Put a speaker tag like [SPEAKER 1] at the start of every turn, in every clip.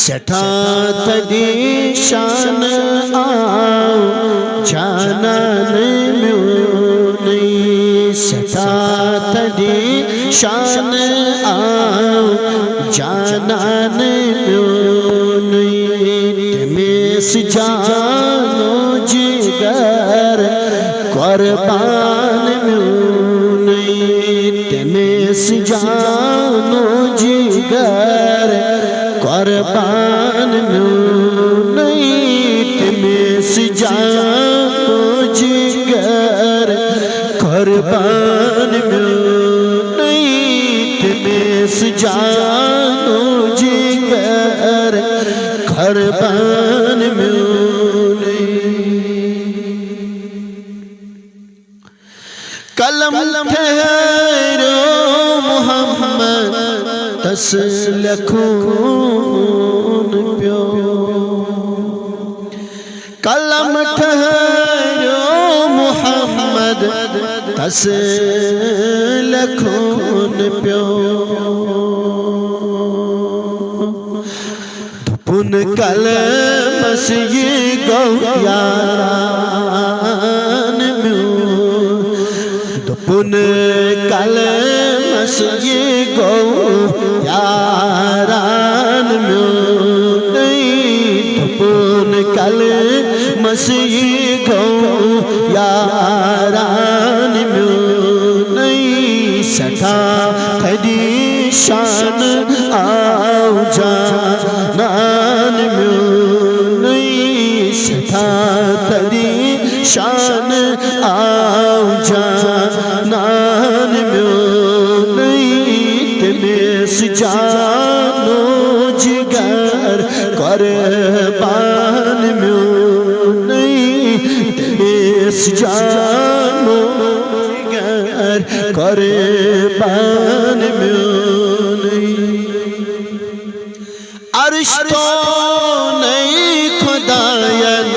[SPEAKER 1] सठातदी शान आओ जानन म्यूनी सठातदी शान आओ जानन म्यूनी तमेस जानो जिगर कुर्बान म्यूनी तमेस जानो जिगर कुर्बान म्यूनी तमेस जानो जिगर कुर्बान म्यूनी तमेस जानो जिगर कुर्बान म्यूनी कलम ठहरो मोहम्मद तस लखून प्यो कलम ठहरो मोहम्मद तस लखून प्यो धुपुन कलम से ये गौयान म्यूं धुपुन कलम से ये गौयारान म्यूं धुपुन कलम से ये गौयारान म्यूं सठा खदी शान आओ जानन म्यूं सठा खदी शान आओ जानन म्यूं तमेस जानो जिगर कुर्बान म्यूं तमेस जानो जिगर कुर्बान म्यूं अर्श तो नहीं खुदायन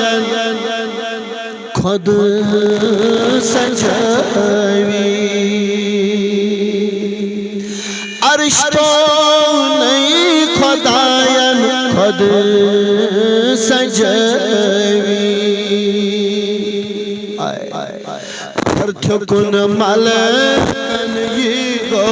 [SPEAKER 1] खुद सजावी अर्श तो नहीं खुदायन खुद सजावी अर्थ मलन ये गो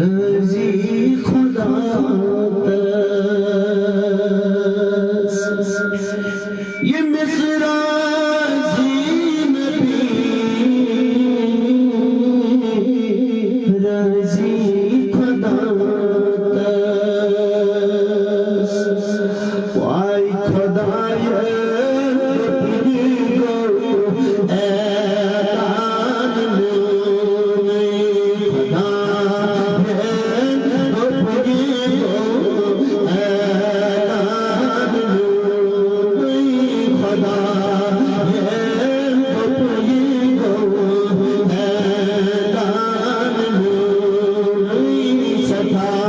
[SPEAKER 1] रजी खुदा ये मिसरा रजी खुदा वाई खुदाए सदा